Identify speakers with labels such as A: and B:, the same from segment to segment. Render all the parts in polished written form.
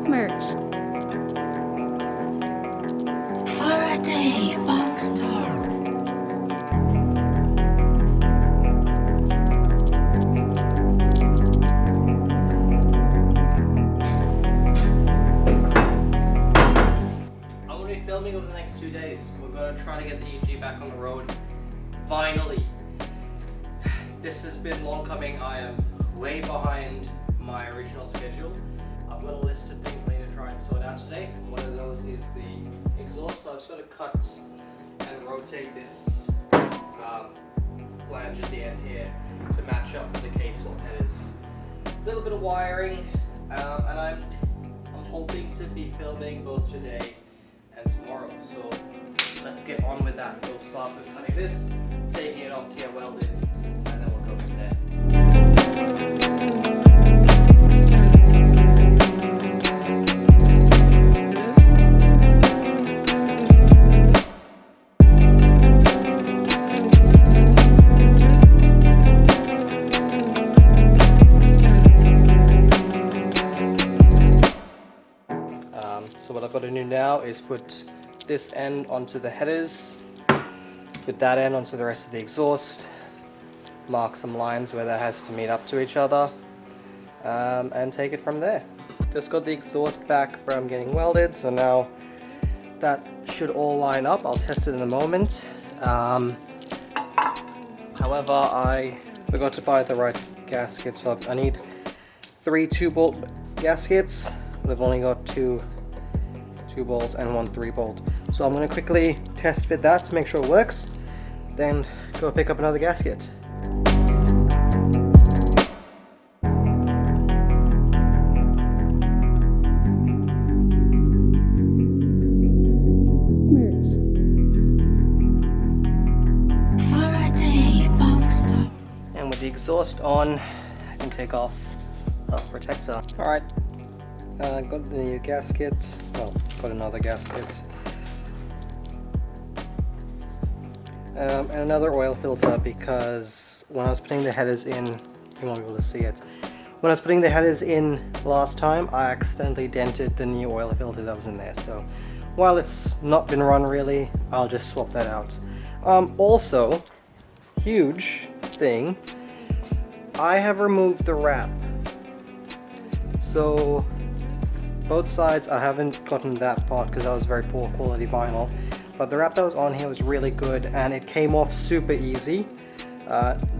A: Smirch.
B: Faraday Boxstar.
C: I'm going to be filming over the next 2 days. We're going to try to get the EG back on the road. Finally. This has been long coming. I am way behind my original schedule. I've got a list of things I need to try and sort out today. One of those is the exhaust, so I'm just going to cut and rotate this flange at the end here to match up with the K24 headers. A little bit of wiring, and I'm hoping to be filming both today and tomorrow. So let's get on with that. We'll start with cutting this, taking it off to get welded, and then we'll go from there. So what I've got to do now is put this end onto the headers, put that end onto the rest of the exhaust, mark some lines where that has to meet up to each other, and take it from there. Just got the exhaust back from getting welded, so now that should all line up. I'll test it in a moment. However, I forgot to buy the right gasket, so I need 3 2-bolt gaskets, but I've only got 2 bolts and 1 3-bolt. So I'm going to quickly test fit that to make sure it works, then go pick up another gasket.
B: Faraday Boxstar.
C: And with the exhaust on, I can take off the protector. Alright, got the new gasket, well, got another gasket. And another oil filter, because when I was putting the headers in, you won't be able to see it. When I was putting the headers in last time, I accidentally dented the new oil filter that was in there. So while it's not been run really, I'll just swap that out. Also, huge thing, I have removed the wrap. So both sides, I haven't gotten that part because that was very poor quality vinyl. But the wrap that was on here was really good and it came off super easy.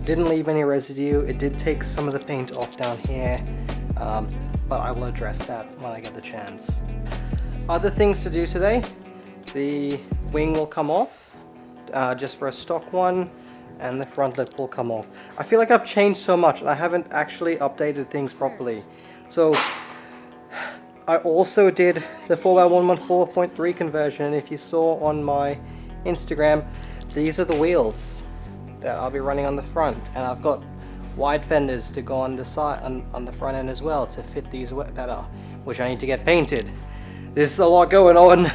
C: Didn't leave any residue. It did take some of the paint off down here, but I will address that when I get the chance. Other things to do today, the wing will come off, just for a stock one, and the front lip will come off. I feel like I've changed so much and I haven't actually updated things properly. So I also did the 4x114.3 conversion, and if you saw on my Instagram, these are the wheels that I'll be running on the front, and I've got wide fenders to go on the side, on the front end as well, to fit these better, which I need to get painted. There's a lot going on.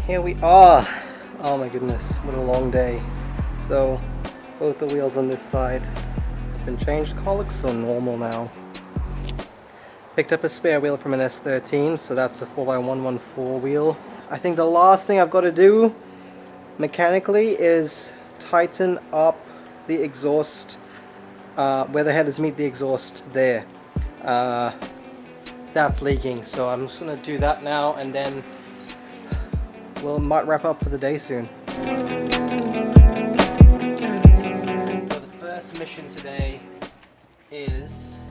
C: Here we are. Oh my goodness, what a long day. So both the wheels on this side have been changed. The car looks so normal now. Picked up a spare wheel from an S13, so that's a 4x114 wheel. I think the last thing I've got to do mechanically is tighten up the exhaust, where the headers meet the exhaust there. That's leaking, so I'm just going to do that now, and then we might wrap up for the day soon. So the first mission today is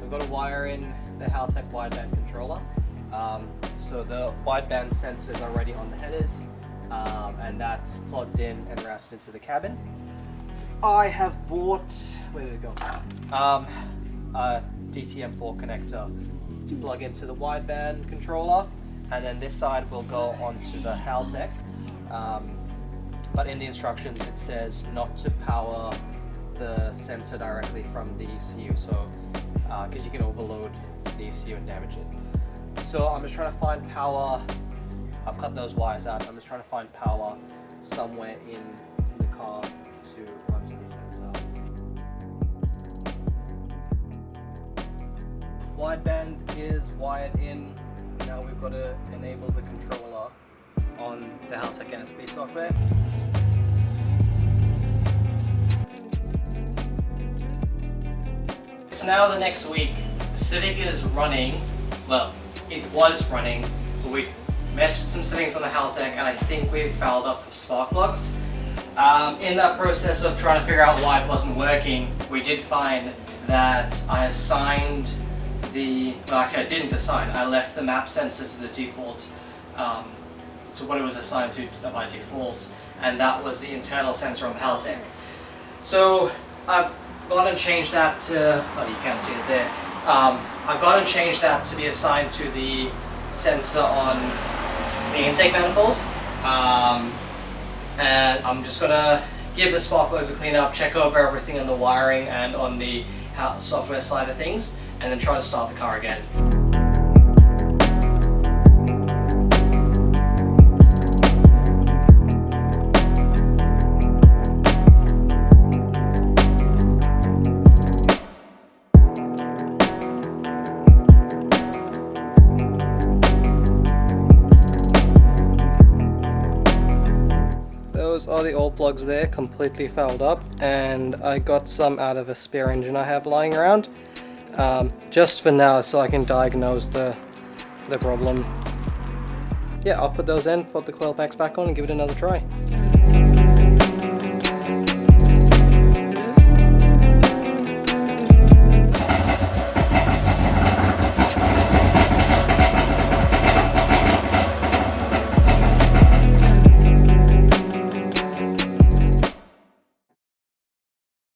C: we've got to wire in the Haltech wideband controller. So the wideband sensor is already on the headers, and that's plugged in and routed into the cabin. I have bought, where did it go? A DTM4 connector to plug into the wideband controller, and then this side will go onto the Haltech. But in the instructions it says not to power the sensor directly from the ECU, so because you can overload the ECU and damage it. So I'm just trying to find power. I've cut those wires out. I'm just trying to find power somewhere in the car to run to the sensor. Wideband is wired in. Now we've got to enable the controller on the Haltech NSP software. It's now the next week. The Civic is running. Well, it was running, but we messed with some settings on the Haltech, and I think we've fouled up the spark plugs. In that process of trying to figure out why it wasn't working, we did find that I assigned I didn't assign. I left the map sensor to the default, to what it was assigned to by default, and that was the internal sensor on the Haltech. So I've gone and changed that to, oh, you can't see it there. I've gone and changed that to be assigned to the sensor on the intake manifold. And I'm just gonna give the spark plugs a clean up, check over everything on the wiring and on the software side of things, and then try to start the car again. Those are the old plugs there, completely fouled up, and I got some out of a spare engine I have lying around, just for now, so I can diagnose the problem. Yeah, I'll put those in, put the coil packs back on and give it another try.